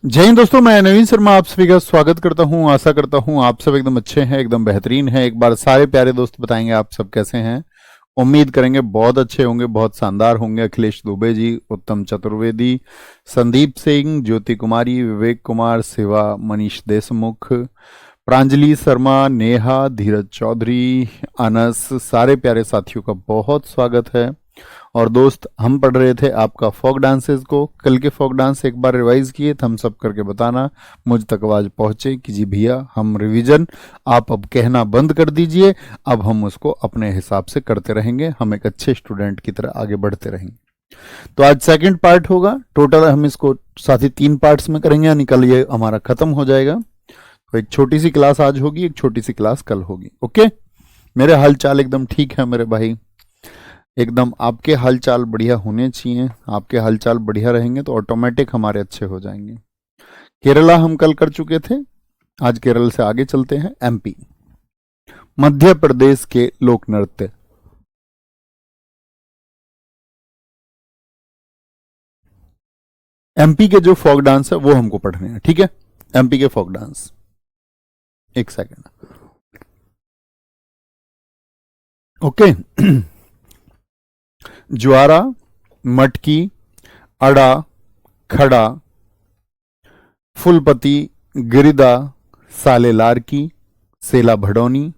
जय हिंद दोस्तों, मैं नवीन शर्मा आप सभी का स्वागत करता हूं। आशा करता हूं आप सब एकदम अच्छे हैं, एकदम बेहतरीन हैं। एक बार सारे प्यारे दोस्त बताएंगे आप सब कैसे हैं। उम्मीद करेंगे बहुत अच्छे होंगे, बहुत शानदार होंगे। अखिलेश दुबे जी, उत्तम चतुर्वेदी, संदीप सिंह, ज्योति कुमारी, विवेक कुमार, शिवा, मनीष देशमुख, प्रांजलि शर्मा, नेहा, धीरज चौधरी, अनस, सारे प्यारे साथियों का बहुत स्वागत है। और दोस्त, हम पढ़ रहे थे आपका फोक डांसेस को। कल के फोक डांस एक बार रिवाइज किए, थम्स अप करके बताना मुझ तक आवाज पहुंचे कि जी भैया हम रिवीजन। आप अब कहना बंद कर दीजिए, अब हम उसको अपने हिसाब से करते रहेंगे, हम एक अच्छे स्टूडेंट की तरह आगे बढ़ते रहेंगे। तो आज सेकंड पार्ट होगा। टोटल हम इसको साथ ही 3 पार्ट्स में करेंगे, यानी कल ये हमारा खत्म हो जाएगा। तो एक छोटी सी क्लास आज होगी, एक छोटी सी क्लास कल होगी। ओके, मेरे हाल चाल एकदम ठीक है मेरे भाई, एकदम आपके हालचाल बढ़िया होने चाहिए। आपके हालचाल बढ़िया रहेंगे तो ऑटोमेटिक हमारे अच्छे हो जाएंगे। केरला हम कल कर चुके थे, आज केरल से आगे चलते हैं। एमपी, मध्य प्रदेश के लोक नृत्य। एमपी के जो फोक डांस है वो हमको पढ़ने हैं, ठीक है। एमपी के फोक डांस, एक सेकंड। ओके ज्वारा, मटकी, अड़ा, खड़ा, फुलपति, गिरिदा, साले लारकी, सेला भडौनी,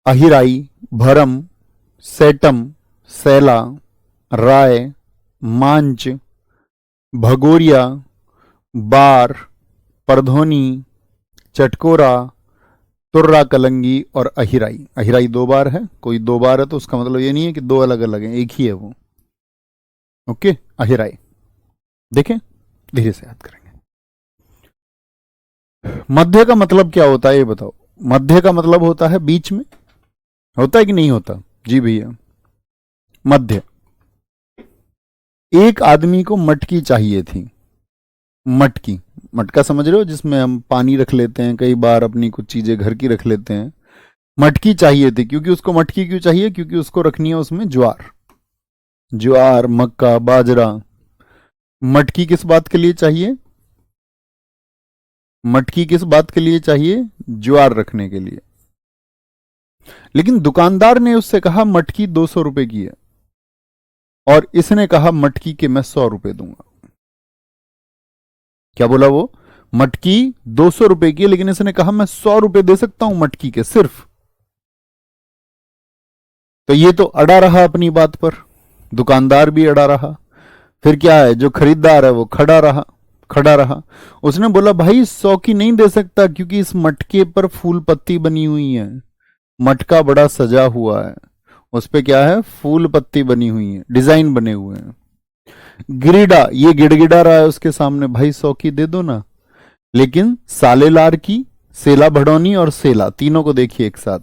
अहिराई, भरम, सेटम, सैला, राय, मांच, भगोरिया, बार, परधोनी, चटकोरा, तुर्रा कलंगी और अहिराई। अहिराई 2 बार है, कोई 2 बार है तो उसका मतलब ये नहीं है कि 2 अलग अलग हैं, एक ही है वो। ओके, अहिराई देखें, धीरे से याद करेंगे। मध्य का मतलब क्या होता है ये बताओ। मध्य का मतलब होता है बीच में, होता है कि नहीं होता? जी भैया, मध्य। एक आदमी को मटकी चाहिए थी। मटकी, मटका समझ रहे हो, जिसमें हम पानी रख लेते हैं, कई बार अपनी कुछ चीजें घर की रख लेते हैं। मटकी चाहिए थी, क्योंकि उसको मटकी क्यों चाहिए? क्योंकि उसको रखनी है उसमें ज्वार, ज्वार, मक्का, बाजरा। मटकी किस बात के लिए चाहिए? मटकी किस बात के लिए चाहिए? ज्वार रखने के लिए। लेकिन दुकानदार ने उससे कहा मटकी 200 रुपए की है, और इसने कहा मटकी के मैं 100 रुपए दूंगा। क्या बोला वो? मटकी 200 रुपए की है, लेकिन इसने कहा मैं 100 रुपए दे सकता हूं मटकी के सिर्फ। तो ये तो अड़ा रहा अपनी बात पर, दुकानदार भी अड़ा रहा। फिर क्या है, जो खरीदार है वो खड़ा रहा। उसने बोला भाई 100 की नहीं दे सकता, क्योंकि इस मटके पर फूल पत्ती बनी हुई है। मटका बड़ा सजा हुआ है, उस पे क्या है? फूल पत्ती बनी हुई है, डिजाइन बने हुए हैं। गिरिडा, ये गिड़गिड़ा रहा है उसके सामने, भाई 100 की दे दो ना। लेकिन सालेलार की, सेला भडौनी और सेला, तीनों को देखिए एक साथ।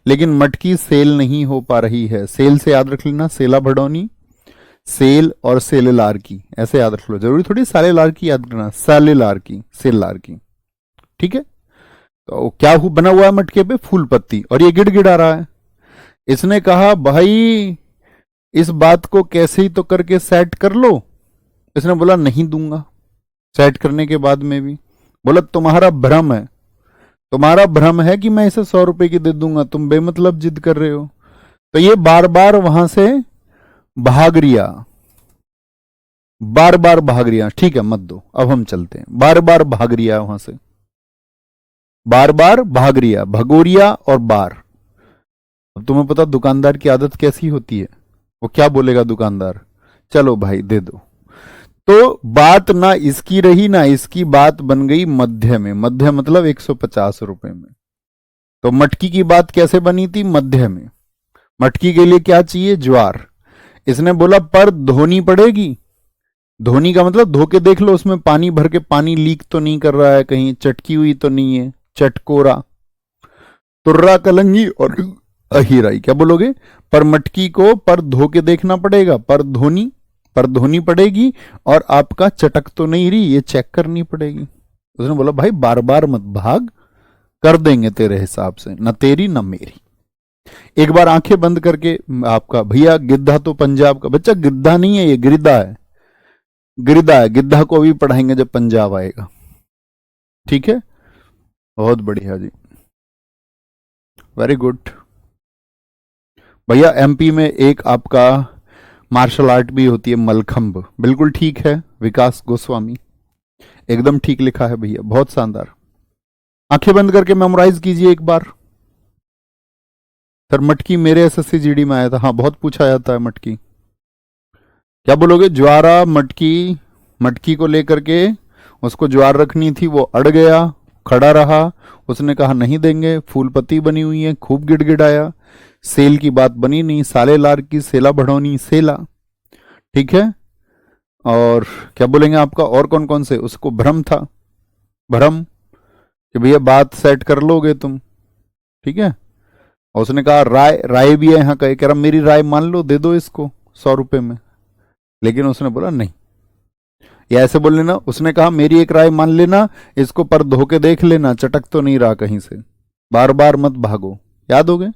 लेकिन मटकी सेल नहीं हो पा रही है। सेल से याद रख लेना, सेला भडौनी, सेल और सेलेलार की, ऐसे याद रख लो। जरूरी थोड़ी सालेलार की याद करना, सालेलार की, सेललार की, ठीक है। तो क्या बना हुआ है मटके पे? फूल पत्ती, और ये गिड़गिड़ा रहा है। इसने कहा भाई इस बात को कैसे ही तो करके सेट कर लो। इसने बोला नहीं दूंगा। सेट करने के बाद में भी बोला तुम्हारा भ्रम है, तुम्हारा भ्रम है कि मैं इसे 100 रुपए की दे दूंगा, तुम बेमतलब जिद कर रहे हो। तो ये बार बार वहां से भाग रिया, बार बार भाग रिया। ठीक है मत दो, अब हम चलते हैं। बार बार भाग रिया वहां से, बार बार भाग रिया, भगोरिया और बार। अब तुम्हें पता दुकानदार की आदत कैसी होती है, वो क्या बोलेगा दुकानदार? चलो भाई दे दो। तो बात ना इसकी रही ना इसकी, बात बन गई मध्य में। मध्य मतलब 150 रुपए में। तो मटकी की बात कैसे बनी थी? मध्य में। मटकी के लिए क्या चाहिए? ज्वार। इसने बोला पर धोनी पड़ेगी। धोनी का मतलब धो के देख लो, उसमें पानी भर के पानी लीक तो नहीं कर रहा है, कहीं चटकी हुई तो नहीं है। चटकोरा, तुर्रा कलंगी और अहिराई। क्या बोलोगे? पर मटकी को पर धो के देखना पड़ेगा, पर धोनी पड़ेगी, और आपका चटक तो नहीं रही, ये चेक करनी पड़ेगी। उसने बोला भाई बार बार मत भाग, कर देंगे तेरे हिसाब से, न तेरी न मेरी। एक बार आंखें बंद करके आपका भैया, गिद्धा तो पंजाब का बच्चा, गिद्धा नहीं है ये, गिरिदा है। गिरदा है, गिद्धा को भी पढ़ाएंगे जब पंजाब आएगा। ठीक है, बहुत बढ़िया जी, वेरी गुड। भैया एमपी में एक आपका मार्शल आर्ट भी होती है मलखंब, बिल्कुल ठीक है विकास गोस्वामी, एकदम ठीक लिखा है भैया, बहुत शानदार। आंखें बंद करके मेमोराइज कीजिए एक बार। सर मटकी मेरे एसएससी जीडी में आया था, हाँ बहुत पूछा जाता है मटकी। क्या बोलोगे? ज्वारा मटकी, मटकी को लेकर के उसको ज्वार रखनी थी, वो अड़ गया, खड़ा रहा, उसने कहा नहीं देंगे, फूलपत्ती बनी हुई है, खूब गिड़गिड़ाया, सेल की बात बनी नहीं, साले लार की सेला बढ़ोनी सेला। ठीक है, और क्या बोलेंगे आपका, और कौन कौन से, उसको भ्रम था, भ्रम कि भैया बात सेट कर लोगे तुम। ठीक है, और उसने कहा राय, राय भी है यहाँ का, कह रहा मेरी राय मान लो, दे दो इसको 100 रुपए में, लेकिन उसने बोला नहीं। या ऐसे बोल लेना, उसने कहा मेरी एक राय मान लेना, इसको पर धो के देख लेना, चटक तो नहीं रहा कहीं से, बार बार मत भागो। याद हो गए?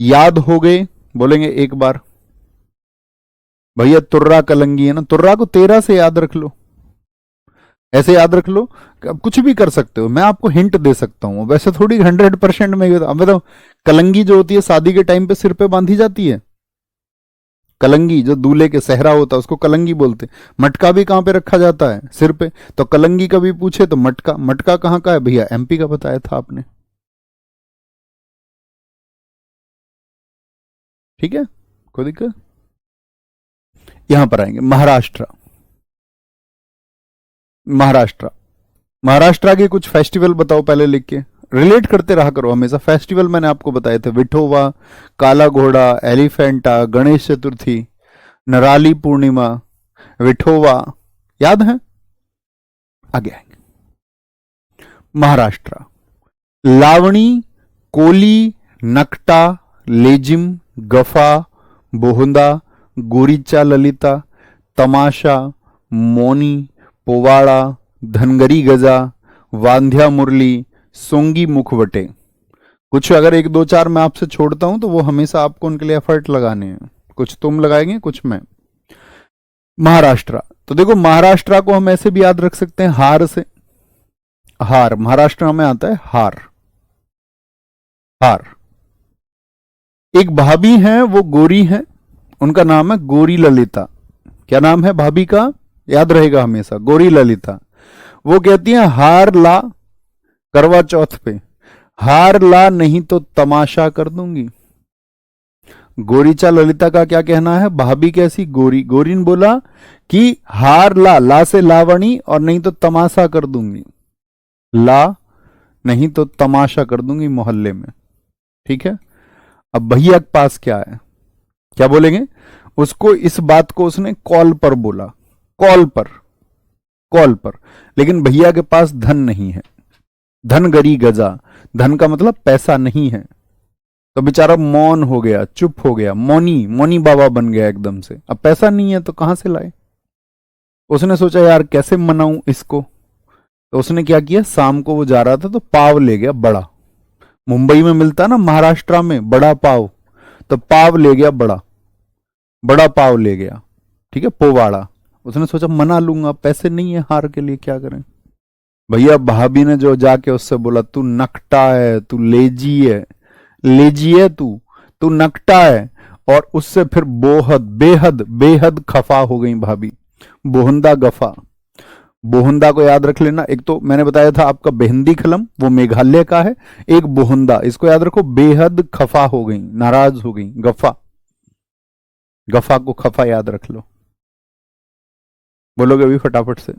याद हो गए? बोलेंगे एक बार। भैया तुर्रा कलंगी है ना, तुर्रा को 13 से याद रख लो, ऐसे याद रख लो। अब कुछ भी कर सकते हो, मैं आपको हिंट दे सकता हूं, वैसे थोड़ी 100% में मतलब कलंगी जो होती है शादी के टाइम पे सिर पे बांधी जाती है, कलंगी जो दूल्हे के सहरा होता है उसको कलंगी बोलते। मटका भी कहां पे रखा जाता है? सिर पे। तो कलंगी कभी पूछे तो मटका, मटका कहां का है भैया? एमपी का बताया था आपने। ठीक है, कोई दिक्कत? यहां पर आएंगे महाराष्ट्र। महाराष्ट्र, महाराष्ट्र के कुछ फेस्टिवल बताओ पहले लिख के, रिलेट करते रहा करो हमेशा। फेस्टिवल मैंने आपको बताए थे, विठोवा, काला घोड़ा, एलिफेंटा, गणेश चतुर्थी, नराली पूर्णिमा, विठोवा, याद है? आगे आएंगे। महाराष्ट्र, लावणी, कोली, नकटा, लेजिम, गफा, बोहंदा, गोरीचा ललिता, तमाशा, मोनी, पोवाड़ा, धनगरी गजा, वांध्या मुरली, सोंगी मुखवटे। कुछ अगर एक दो चार मैं आपसे छोड़ता हूं तो वो हमेशा आपको उनके लिए एफर्ट लगाने हैं, कुछ तुम लगाएंगे कुछ मैं। महाराष्ट्र, तो देखो महाराष्ट्र को हम ऐसे भी याद रख सकते हैं हार से, हार, महाराष्ट्र में आता है हार, हार। एक भाभी हैं, वो गोरी हैं, उनका नाम है गोरी ललिता। क्या नाम है भाभी का? याद रहेगा हमेशा, गोरी ललिता। वो कहती हैं हार ला करवा चौथ पे, हार ला नहीं तो तमाशा कर दूंगी। गोरीचा ललिता का क्या कहना है? भाभी कैसी? गोरी। गोरी ने बोला कि हार ला, ला से लावणी, और नहीं तो तमाशा कर दूंगी, ला नहीं तो तमाशा कर दूंगी मोहल्ले में। ठीक है, अब भैया के पास क्या है, क्या बोलेंगे उसको? इस बात को उसने कॉल पर बोला, कॉल पर, कॉल पर, लेकिन भैया के पास धन नहीं है, धन गरी गजा, धन का मतलब पैसा नहीं है, तो बेचारा मौन हो गया, चुप हो गया, मौनी, मौनी बाबा बन गया एकदम से। अब पैसा नहीं है तो कहां से लाए? उसने सोचा यार कैसे मनाऊं इसको, तो उसने क्या किया, शाम को वो जा रहा था तो पाव ले गया बड़ा, मुंबई में मिलता ना महाराष्ट्र में बड़ा पाव, तो पाव ले गया बड़ा, बड़ा पाव ले गया। ठीक है, पोवाड़ा। उसने सोचा मना लूंगा, पैसे नहीं है हार के लिए, क्या करें। भैया भाभी ने जो जाके उससे बोला तू नकटा है, तू लेजी है, लेजी है तू, तू नकटा है, और उससे फिर बोहद, बेहद बेहद खफा हो गई भाभी। बोहंदा गफा, बोहंदा को याद रख लेना, एक तो मैंने बताया था आपका बेहंदी खलम, वो मेघालय का है, एक बोहंदा, इसको याद रखो। बेहद खफा हो गई, नाराज हो गई, गफा, गफा को खफा याद रख लो। बोलोगे अभी फटाफट से,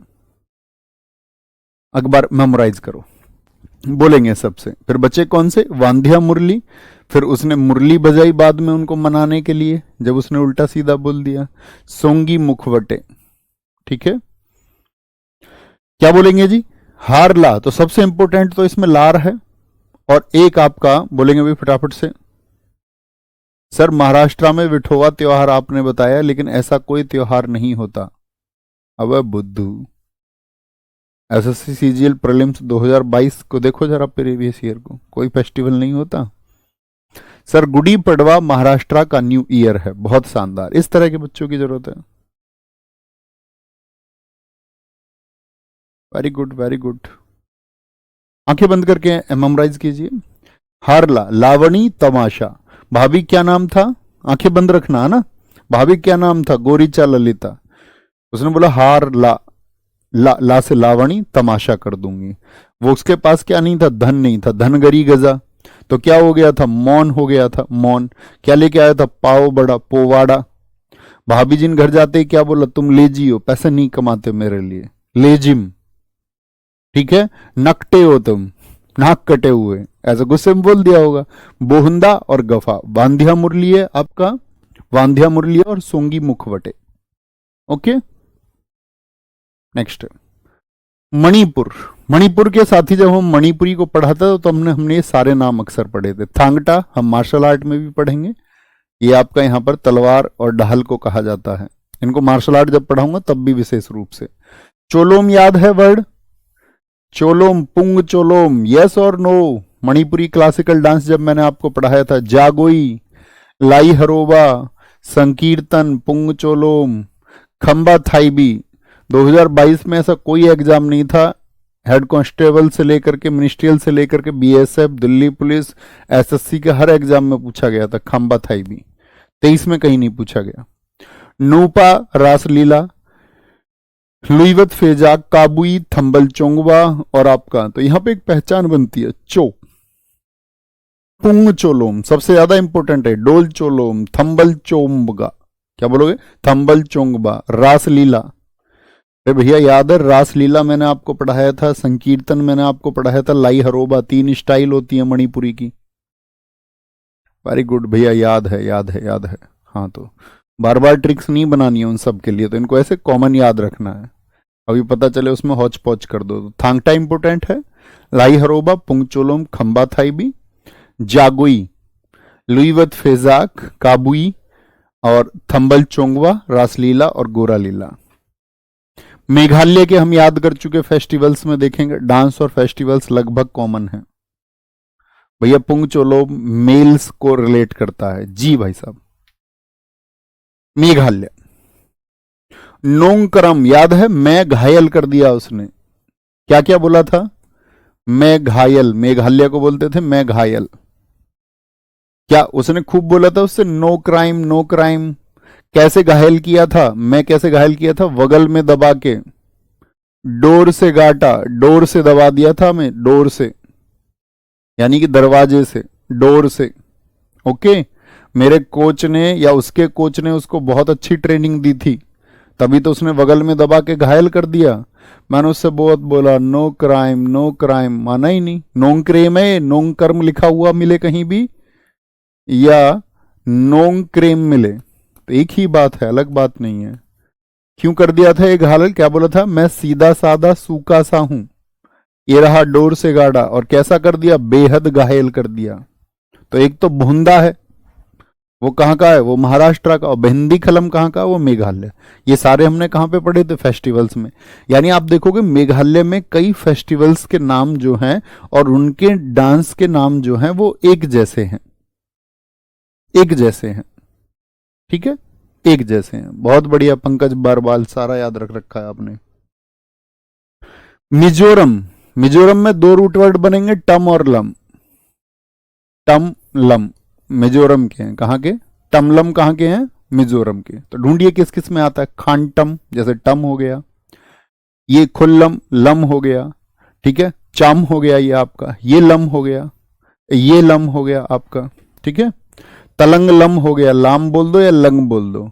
अखबार मेमोराइज करो, बोलेंगे सबसे। फिर बचे कौन से? वांध्या मुरली, फिर उसने मुरली बजाई बाद में उनको मनाने के लिए, जब उसने उल्टा सीधा बोल दिया। सोंगी मुखवटे, ठीक है, क्या बोलेंगे जी? हार ला, तो सबसे इंपॉर्टेंट तो इसमें लार है, और एक आपका बोलेंगे भी फटाफट से। सर महाराष्ट्र में विठोवा त्योहार आपने बताया, लेकिन ऐसा कोई त्योहार नहीं होता। अब बुद्धू, एसएससी सीजीएल प्रीलिम्स 2022 को देखो जरा, प्रीवियस ईयर को, कोई फेस्टिवल नहीं होता। सर गुड़ी पड़वा महाराष्ट्र का न्यू ईयर है, बहुत शानदार, इस तरह के बच्चों की जरूरत है। Very good very good. आंखें बंद करके मेमोराइज कीजिए। हारला, लावणी, तमाशा। भाभी क्या नाम था? आंखें बंद रखना है ना। भाभी क्या नाम था? गोरीचा, ललिता। उसने बोला हार ला, ला से लावणी, तमाशा कर दूंगी। वो उसके पास क्या नहीं था? धन नहीं था। धनगरी गजा, तो क्या हो गया था? मौन हो गया था, मौन। क्या लेके आया था? पाव बड़ा, पोवाड़ा। भाभी जिन घर जाते ही क्या बोला? तुम लेजी हो, पैसे नहीं कमाते मेरे लिए, लेजिम। ठीक है, नकटे हो तुम, नाक कटे हुए, ऐसा गुस्से में बोल दिया होगा। बोहंदा और गफा, वांध्या मुरली है आपका, वांध्या मुरली और सोंगी मुखवटे। Okay, next Manipur. मणिपुर के साथी जब हम मणिपुरी को पढ़ाते थे तो हमने ये सारे नाम अक्सर पढ़े थे। थांगटा हम मार्शल आर्ट में भी पढ़ेंगे। ये आपका यहाँ पर तलवार और ढाल को कहा जाता है। इनको मार्शल आर्ट जब पढ़ाऊंगा तब भी विशेष रूप से। चोलोम याद है वर्ड? चोलोम, पुंग चोलोम, यस और नो? मणिपुरी क्लासिकल डांस जब मैंने आपको पढ़ाया था, जागोई, लाई हरोबा, संकीर्तन, पुंग चोलोम, खंबा थाईबी। 2022 में ऐसा कोई एग्जाम नहीं था, हेड कांस्टेबल से लेकर के मिनिस्ट्रियल से लेकर के बीएसएफ, दिल्ली पुलिस, एसएससी के हर एग्जाम में पूछा गया था खंबा थाईबी। 23 में कहीं नहीं पूछा गया। नूपा, रासलीला, लुईवत फेजाक, काबुई, थंबल चोंगवा और आपका, तो यहां पे एक पहचान बनती है, चो। पुंग चोलोम सबसे ज्यादा इंपॉर्टेंट है। डोल चोलोम, थंबल चोंबगा, क्या बोलोगे? थंबल चोंगबा। रासलीला, अरे भैया याद है, रासलीला मैंने आपको पढ़ाया था, संकीर्तन मैंने आपको पढ़ाया था, लाई हरोबा। 3 स्टाइल होती है मणिपुरी की। वेरी गुड भैया, याद है याद है याद है। हाँ, तो बार बार ट्रिक्स नहीं बनानी है उन सब के लिए, तो इनको ऐसे कॉमन याद रखना है, अभी पता चले उसमें हौच पौच कर दो। तो थांगटा इंपोर्टेंट है, लाई हरोबा, पुंगचोलोम, खंबा थाईबी, जागोई, लुईवत फेजाक, काबुई और थंबल चोंगवा, रासलीला और गोरा लीला। मेघालय के हम याद कर चुके, फेस्टिवल्स में देखेंगे डांस और फेस्टिवल्स लगभग कॉमन है। भैया पुंगचोलोम मेल्स को रिलेट करता है जी भाई साहब। मेघालय। नोंगकरम याद है, मैं घायल कर दिया उसने, क्या क्या बोला था? मैं घायल, मेघालय को बोलते थे मैं घायल। क्या उसने खूब बोला था उससे? No crime no crime. कैसे घायल किया था? मैं कैसे घायल किया था? वगल में दबा के, डोर से गाटा, डोर से दबा दिया था मैं, डोर से, यानी कि दरवाजे से, डोर से। ओके, मेरे कोच ने या उसके कोच ने उसको बहुत अच्छी ट्रेनिंग दी थी, तभी तो उसने बगल में दबा के घायल कर दिया। मैंने उससे बहुत बोला नो क्राइम नो क्राइम, माना ही नहीं। नोंग क्रेम है, नोंग कर्म लिखा हुआ मिले कहीं भी या नोंग क्रेम मिले तो एक ही बात है, अलग बात नहीं है। क्यों कर दिया था ये घायल? क्या बोला था? मैं सीधा साधा सूखा सा हूं, ये रहा डोर से गाड़ा, और कैसा कर दिया? बेहद घायल कर दिया। तो एक तो भुंदा है, वो कहाँ का है? वो महाराष्ट्र का। और बेहंदी खलम कहाँ का? वो मेघालय। ये सारे हमने कहाँ पे पढ़े थे? फेस्टिवल्स में। यानी आप देखोगे मेघालय में कई फेस्टिवल्स के नाम जो हैं और उनके डांस के नाम जो हैं वो एक जैसे हैं, एक जैसे हैं। ठीक है, एक जैसे हैं। बहुत बढ़िया पंकज बारवाल, सारा याद रख रखा है आपने। मिजोरम। मिजोरम में 2 रूट वर्ड बनेंगे, टम और लम। टम लम मिजोरम के हैं। कहाँ के? टमलम कहाँ के हैं? मिजोरम के। तो ढूंढिए किस किस में आता है। खानटम, जैसे टम हो गया, ये खुल्लम, लम हो गया, ठीक है, चाम हो गया ये आपका, ये लम हो गया, ये लम हो गया आपका, ठीक है, तलंग लम हो गया, लाम बोल दो या लंग बोल दो,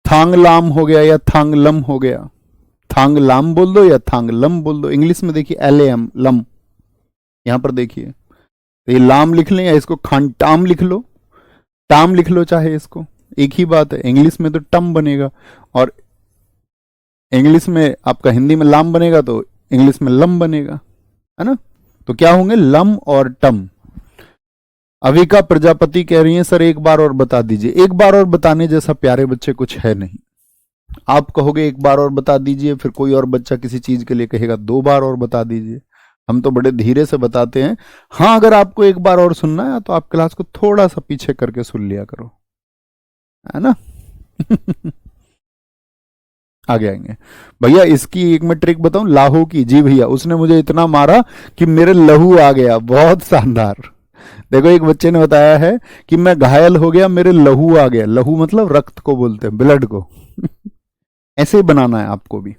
थांग लाम हो गया या थांग लम हो गया, थांग लाम बोल दो या थांग लम बोल दो। इंग्लिश में देखिए LAM, लम, यहां पर देखिए, तो ये लाम लिख लें या इसको खानटाम लिख लो, टाम लिख लो, चाहे इसको, एक ही बात है। इंग्लिश में तो टम बनेगा और इंग्लिश में आपका हिंदी में लाम बनेगा तो इंग्लिश में लम बनेगा, है ना। तो क्या होंगे? लम और टम। अविका प्रजापति कह रही हैं सर एक बार और बता दीजिए। एक बार और बताने जैसा प्यारे बच्चे कुछ है नहीं। आप कहोगे एक बार और बता दीजिए, फिर कोई और बच्चा किसी चीज के लिए कहेगा 2 बार और बता दीजिए। हम तो बड़े धीरे से बताते हैं। हाँ, अगर आपको एक बार और सुनना है तो आप क्लास को थोड़ा सा पीछे करके सुन लिया करो, है ना। आगे आएंगे। भैया इसकी एक मैं ट्रिक बताऊं, लाहू की। जी भैया, उसने मुझे इतना मारा कि मेरे लहू आ गया। बहुत शानदार। देखो एक बच्चे ने बताया है कि मैं घायल हो गया, मेरे लहू आ गया। लहू मतलब रक्त को बोलते हैं, ब्लड को। ऐसे ही बनाना है आपको भी।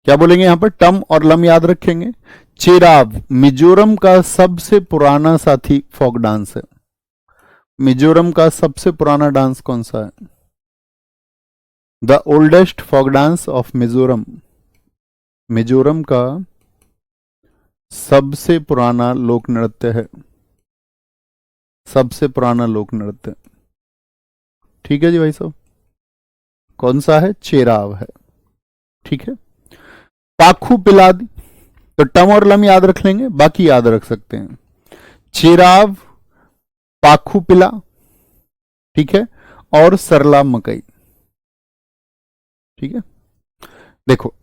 क्या बोलेंगे यहां पर, टम और लम याद रखेंगे। चेराव मिजोरम का सबसे पुराना साथी फोक डांस है। मिजोरम का सबसे पुराना डांस कौन सा है? The oldest folk dance of Mizoram. Mizoram का सबसे पुराना लोक नृत्य है। सबसे पुराना लोक नृत्य। ठीक है जी भाई साहब, कौन सा है? चेराव है। ठीक है। पाखू पिलाद, तो टम और लम याद रख लेंगे, बाकी याद रख सकते हैं। चेराव, पाखू पिला, ठीक है, और सरला मकई। ठीक है। देखो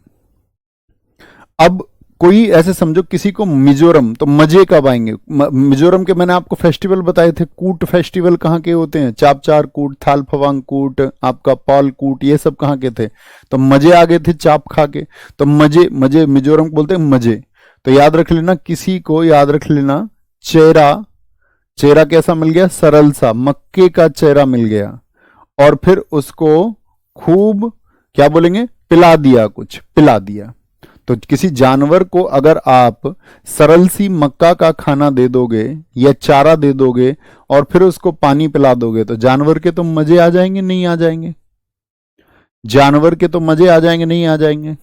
अब कोई ऐसे समझो किसी को मिजोरम, तो मजे कब आएंगे? मिजोरम के मैंने आपको फेस्टिवल बताए थे। कूट फेस्टिवल कहाँ के होते हैं? चापचार कूट, थाल फवांग कूट, आपका पॉल कूट, ये सब कहाँ के थे? तो मजे आ गए थे चाप खा के। तो मजे, मजे मिजोरम को बोलते हैं मजे। तो याद रख लेना, किसी को याद रख लेना, चेहरा। चेहरा कैसा मिल गया? सरल सा, मक्के का चेहरा मिल गया। और फिर उसको खूब क्या बोलेंगे, पिला दिया, कुछ पिला दिया। तो किसी जानवर को अगर आप सरल सी मक्का का खाना दे दोगे या चारा दे दोगे और फिर उसको पानी पिला दोगे, तो जानवर के तो मजे आ जाएंगे, नहीं आ जाएंगे? जानवर के तो मजे आ जाएंगे, नहीं आ जाएंगे?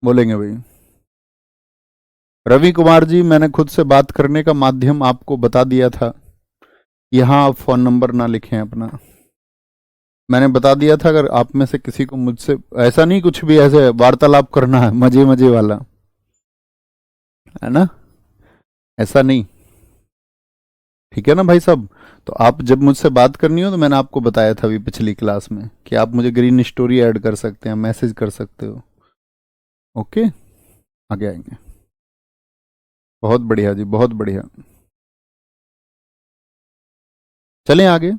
बोलेंगे भाई। रवि कुमार जी, मैंने खुद से बात करने का माध्यम आपको बता दिया था। यहां आप फोन नंबर ना लिखें अपना। मैंने बता दिया था, अगर आप में से किसी को मुझसे ऐसा नहीं कुछ भी ऐसे वार्तालाप करना है मजे मजे वाला, है ना, ऐसा नहीं। ठीक है ना भाई साहब? तो आप जब मुझसे बात करनी हो, तो मैंने आपको बताया था अभी पिछली क्लास में कि आप मुझे ग्रीन स्टोरी ऐड कर सकते हैं, मैसेज कर सकते हो। ओके, आगे आएंगे। बहुत बढ़िया जी, बहुत बढ़िया। चलें आगे।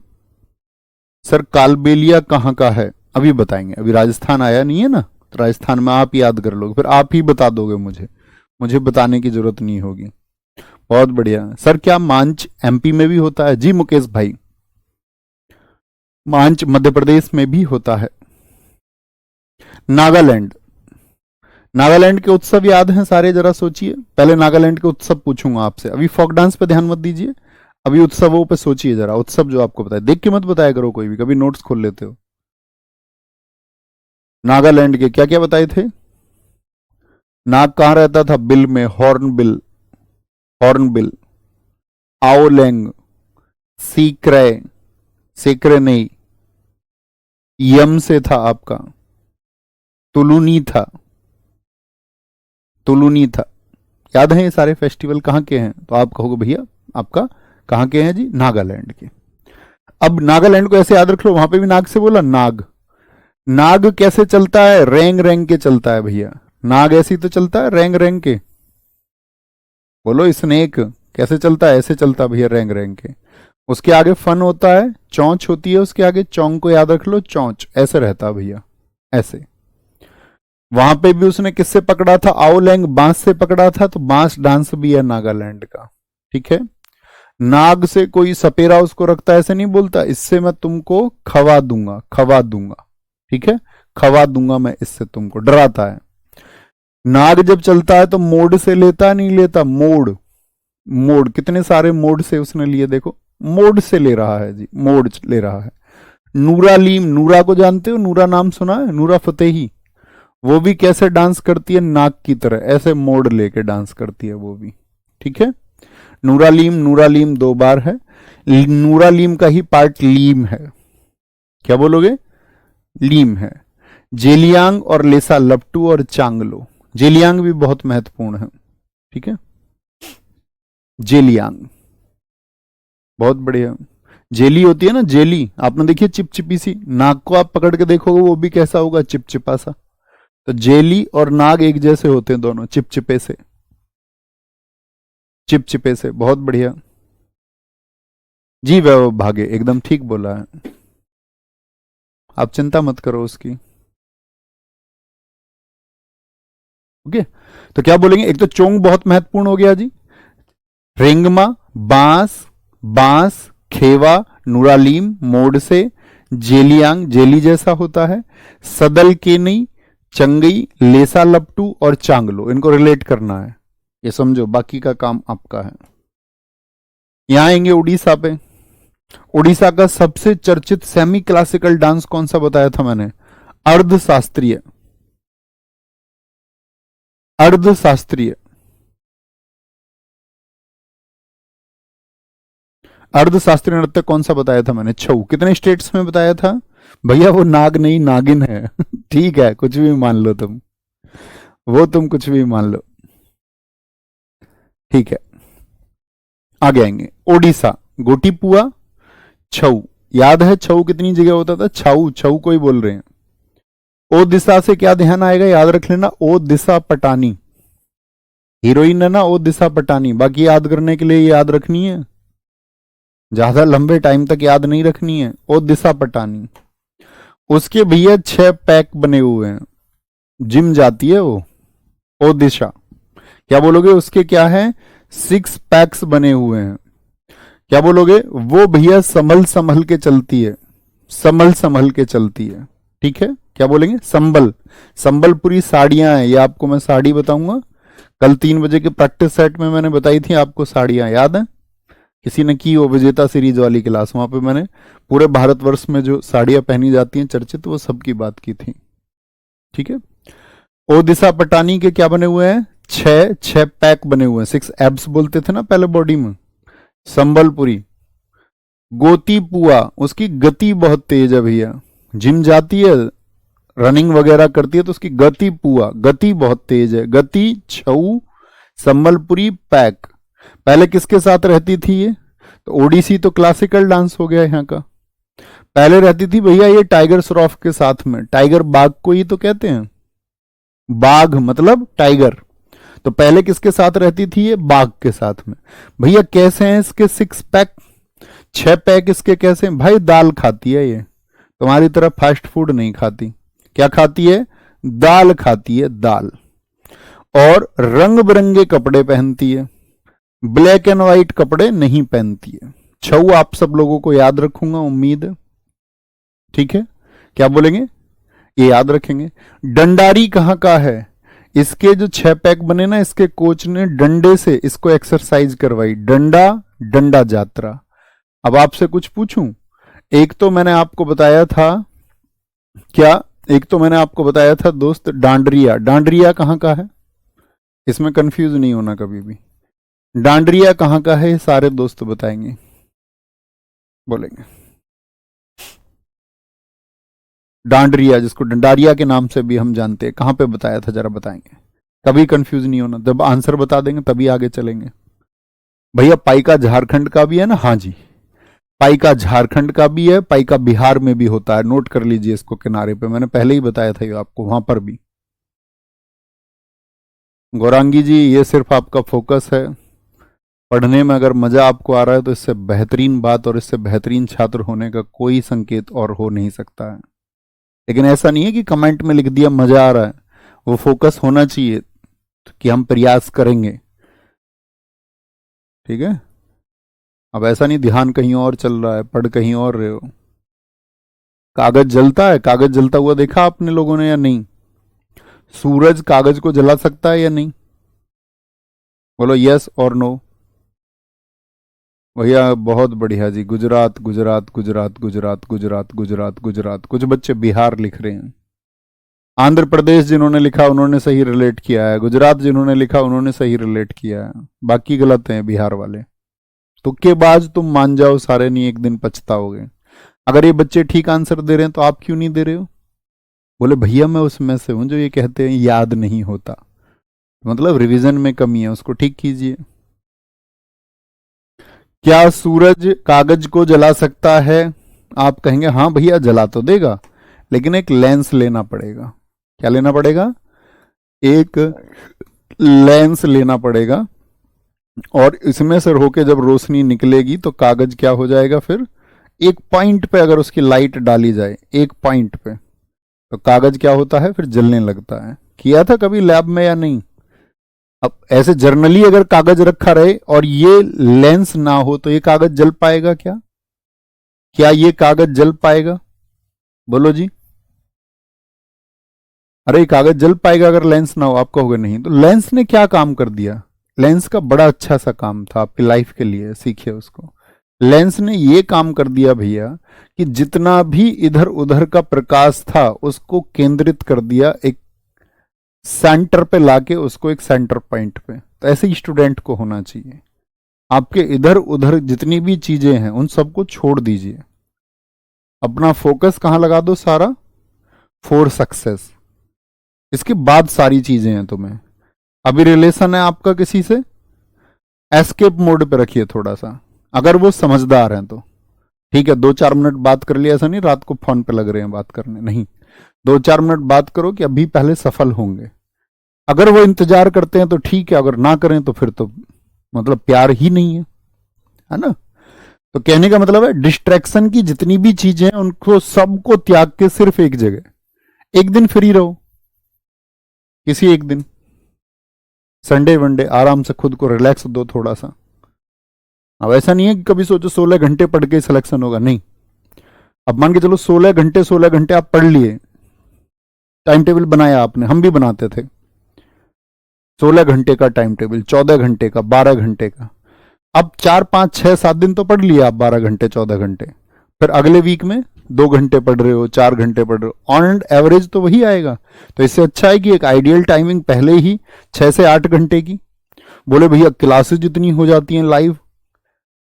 सर कालबेलिया कहाँ का है? अभी बताएंगे, अभी राजस्थान आया नहीं है ना, तो राजस्थान में आप याद कर लोगे, फिर आप ही बता दोगे मुझे, मुझे बताने की जरूरत नहीं होगी। बहुत बढ़िया। सर क्या मांच एमपी में भी होता है? जी मुकेश भाई, मांच मध्य प्रदेश में भी होता है। नागालैंड, नागालैंड के उत्सव याद हैं सारे? जरा सोचिए, पहले नागालैंड के उत्सव पूछूंगा आपसे, अभी फोक डांस पे ध्यान मत दीजिए, अभी उत्सवों पे सोचिए जरा। उत्सव जो आपको बताए, देख के मत बताया करो कोई भी, कभी नोट्स खोल लेते हो। नागालैंड के क्या क्या बताए थे? नाग कहां रहता था? बिल में, horn bill, horn bill. आओलेंग, secret, सेक्रे नहीं, यम से था आपका, तुलुनी था, तुलुनी था। याद है ये सारे फेस्टिवल कहाँ के हैं? तो आप कहोगे भैया आपका कहाँ के हैं जी? नागालैंड के। अब नागालैंड को ऐसे याद रख लो, वहां पे भी नाग से बोला, नाग। नाग कैसे चलता है? रेंग रेंग के चलता है भैया। नाग ऐसी तो चलता है रेंग रेंग के। बोलो स्नेक कैसे चलता है? ऐसे चलता है भैया, रेंग रेंग के। उसके आगे फन होता है, चौंच होती है उसके आगे, चौंक को याद रख लो, चौंच ऐसे रहता है भैया, ऐसे। वहां पे भी उसने किससे पकड़ा था? आओलैंग, बांस से पकड़ा था, तो बांस डांस भी है नागालैंड का। ठीक है। नाग से कोई सपेरा उसको रखता है, ऐसे नहीं बोलता, इससे मैं तुमको खवा दूंगा, खवा दूंगा। ठीक है, खवा दूंगा मैं इससे तुमको, डराता है। नाग जब चलता है तो मोड़ से लेता, नहीं लेता? मोड़, मोड़, कितने सारे मोड़ से उसने लिए, देखो मोड़ से ले रहा है जी, मोड़ ले रहा है। नूरा लीम, नूरा को जानते हो? नूरा नाम सुना है? नूरा फतेही, वो भी कैसे डांस करती है? नाग की तरह, ऐसे मोड़ लेके डांस करती है वो भी। ठीक है। नूरालीम, नूरालीम दो बार है। नूरालीम का ही पार्ट लीम है। क्या बोलोगे? लीम है। जेलियांग और लेसा लपटू और चांगलो, जेलियांग भी बहुत महत्वपूर्ण है। ठीक है, जेलियांग, बहुत बढ़िया। जेली होती है ना, जेली आपने देखी है, चिपचिपी सी, नाग को आप पकड़ के देखोगे वो भी कैसा होगा? चिपचिपा सा। तो जेली और नाग एक जैसे होते हैं दोनों, चिपचिपे से, चिपचिपे से। बहुत बढ़िया जी, वैभव भागे एकदम ठीक बोला है। आप चिंता मत करो उसकी। ओके, तो क्या बोलेंगे, एक तो चोंग बहुत महत्वपूर्ण हो गया जी, रेंगमा, बांस, बांस, खेवा, नुरालीम, मोड़ से, जेलियांग जेली जैसा होता है, सदल केनी, चंगई, लेसा लपटू और चांगलो, इनको रिलेट करना है, ये समझो, बाकी का काम आपका है। यहां आएंगे उड़ीसा पे। उड़ीसा का सबसे चर्चित सेमी क्लासिकल डांस कौन सा बताया था मैंने, अर्धशास्त्रीय, अर्धशास्त्रीय, अर्धशास्त्रीय नृत्य कौन सा बताया था मैंने, छऊ। कितने स्टेट्स में बताया था भैया, वो नाग नहीं नागिन है ठीक है, कुछ भी मान लो तुम, वो तुम कुछ भी मान लो, ठीक है। आगे आएंगे, ओडिशा, गोटीपुआ, छऊ। याद है छऊ कितनी जगह होता था, छऊ छऊ कोई बोल रहे हैं। ओ दिशा से क्या ध्यान आएगा, याद रख लेना, ओ दिशा पटानी, हीरोइन है ना ओ दिशा पटानी, बाकी याद करने के लिए याद रखनी है, ज्यादा लंबे टाइम तक याद नहीं रखनी है, ओ दिशा पटानी। उसके भैया 6 पैक बने हुए हैं, जिम जाती है वो, ओ दिशा। क्या बोलोगे, उसके क्या है, 6 पैक्स बने हुए हैं। क्या बोलोगे, वो भैया संभल संभल के चलती है, संभल संभल के चलती है, ठीक है। क्या बोलेंगे, संबल, संबलपुरी साड़ियां हैं, ये आपको मैं साड़ी बताऊंगा, कल 3 बजे के प्रैक्टिस सेट में मैंने बताई थी आपको साड़ियां, याद है, किसी ने की वो विजेता सीरीज वाली क्लास, वहां पे मैंने पूरे भारतवर्ष में जो साड़ियां पहनी जाती हैं चर्चित, वो सबकी बात की थी, ठीक है। ओडिशा पटानी के क्या बने हुए हैं, 6 पैक बने हुए हैं, 6 एब्स बोलते थे ना पहले बॉडी में। संबलपुरी, गोतीपुआ, उसकी गति बहुत तेज है भैया, जिम जाती है, रनिंग वगैरह करती है, तो उसकी गति पुआ, गति बहुत तेज है, गति छऊ, संबलपुरी पैक। पहले किसके साथ रहती थी ये, तो ओडिसी तो क्लासिकल डांस हो गया यहाँ का, पहले रहती थी भैया ये टाइगर श्रॉफ के साथ में, टाइगर बाघ को ही तो कहते हैं, बाघ मतलब टाइगर, तो पहले किसके साथ रहती थी ये, बाघ के साथ में। भैया कैसे हैं इसके 6 पैक, 6 पैक इसके कैसे हैं भाई, दाल खाती है ये, तुम्हारी तरह फास्ट फूड नहीं खाती, क्या खाती है, दाल खाती है, दाल। और रंग बिरंगे कपड़े पहनती है, ब्लैक एंड व्हाइट कपड़े नहीं पहनती है। छऊ आप सब लोगों को याद रखूंगा उम्मीद है, ठीक है। क्या बोलेंगे, ये याद रखेंगे। डंडारी कहां का है, इसके जो 6 पैक बने ना, इसके कोच ने डंडे से इसको एक्सरसाइज करवाई, डंडा डंडा यात्रा। अब आपसे कुछ पूछूं, एक तो मैंने आपको बताया था क्या, एक तो मैंने आपको बताया था दोस्त डांडरिया, डांडरिया कहां का है, इसमें कंफ्यूज नहीं होना कभी भी, डांडरिया कहां का है, ये सारे दोस्त बताएंगे, बोलेंगे। डांडरिया, जिसको डंडारिया के नाम से भी हम जानते हैं, कहां पे बताया था जरा बताएंगे, कभी कंफ्यूज नहीं होना, जब आंसर बता देंगे तभी आगे चलेंगे। भैया पाइका झारखंड का भी है ना, हाँ जी, पाइका झारखंड का भी है, पाइका बिहार में भी होता है, नोट कर लीजिए इसको किनारे पे, मैंने पहले ही बताया था ये आपको, वहां पर भी। गौरांगी जी, ये सिर्फ आपका फोकस है, पढ़ने में अगर मजा आपको आ रहा है तो इससे बेहतरीन बात और इससे बेहतरीन छात्र होने का कोई संकेत और हो नहीं सकता है। लेकिन ऐसा नहीं है कि कमेंट में लिख दिया मजा आ रहा है, वो फोकस होना चाहिए कि हम प्रयास करेंगे, ठीक है। अब ऐसा नहीं ध्यान कहीं और चल रहा है, पढ़ कहीं और रहे हो। कागज जलता है, कागज जलता हुआ देखा आपने लोगों ने या नहीं, सूरज कागज को जला सकता है या नहीं, बोलो यस और नो। भैया बहुत बढ़िया जी, गुजरात गुजरात गुजरात गुजरात गुजरात गुजरात गुजरात, कुछ बच्चे बिहार लिख रहे हैं, आंध्र प्रदेश जिन्होंने लिखा उन्होंने सही रिलेट किया है, गुजरात जिन्होंने लिखा उन्होंने सही रिलेट किया है, बाकी गलत हैं बिहार वाले, तुक्केबाज तुम मान जाओ सारे, नहीं एक दिन पछताओगे। अगर ये बच्चे ठीक आंसर दे रहे हैं तो आप क्यों नहीं दे रहे हो, बोले भैया मैं उसमें से हूं जो ये कहते हैं याद नहीं होता, मतलब रिवीजन में कमी है, उसको ठीक कीजिए। क्या सूरज कागज को जला सकता है, आप कहेंगे हाँ भैया जला तो देगा, लेकिन एक लेंस लेना पड़ेगा, क्या लेना पड़ेगा, एक लेंस लेना पड़ेगा, और इसमें से होके जब रोशनी निकलेगी तो कागज क्या हो जाएगा, फिर एक पॉइंट पे अगर उसकी लाइट डाली जाए, एक पॉइंट पे, तो कागज क्या होता है, फिर जलने लगता है। किया था कभी लैब में या नहीं? अब ऐसे जर्नली अगर कागज रखा रहे और ये लेंस ना हो तो ये कागज जल पाएगा क्या? क्या ये कागज जल पाएगा? बोलो जी। अरे ये कागज जल पाएगा अगर लेंस ना हो? आप कहोगे नहीं। तो लेंस ने क्या काम कर दिया? लेंस का बड़ा अच्छा सा काम था आपकी लाइफ के लिए, सीखिए उसको। लेंस ने ये काम कर दिया भैया कि जितना भी इधर उधर का प्रकाश था उसको केंद्रित कर दिया एक सेंटर पे लाके, उसको एक सेंटर पॉइंट पे। तो ऐसे ही स्टूडेंट को होना चाहिए। आपके इधर उधर जितनी भी चीजें हैं उन सबको छोड़ दीजिए, अपना फोकस कहां लगा दो सारा? For success. इसके बाद सारी चीजें हैं तुम्हें। अभी रिलेशन है आपका किसी से, एस्केप मोड पे रखिए थोड़ा सा, अगर वो समझदार हैं तो ठीक है। 2-4 मिनट बात कर लिया, ऐसा नहीं रात को फोन पे लग रहे हैं बात करने, नहीं। 2-4 मिनट बात करो कि अभी पहले सफल होंगे। अगर वो इंतजार करते हैं तो ठीक है, अगर ना करें तो फिर तो मतलब प्यार ही नहीं है ना? तो कहने का मतलब है डिस्ट्रैक्शन की जितनी भी चीजें हैं उनको सबको त्याग के सिर्फ एक जगह, एक दिन फ्री रहो, किसी एक दिन संडे वनडे आराम से खुद को रिलैक्स दो थोड़ा सा। अब ऐसा नहीं है कि कभी सोचो 16 घंटे पढ़ के सिलेक्शन होगा, नहीं। अब मान के चलो 16 घंटे आप पढ़ लिए, टाइम टेबल बनाया आपने, हम भी बनाते थे 16 घंटे का टाइम टेबल, 14 घंटे का, 12 घंटे का। अब 4-5-6-7 दिन तो पढ़ लिया आप 12 घंटे 14 घंटे, फिर अगले वीक में 2 घंटे पढ़ रहे हो, 4 घंटे पढ़ रहे हो, ऑन एंड एवरेज तो वही आएगा। तो इससे अच्छा है कि एक आइडियल टाइमिंग पहले ही 6 से 8 घंटे की। बोले भैया क्लासेज जितनी हो जाती हैं लाइव,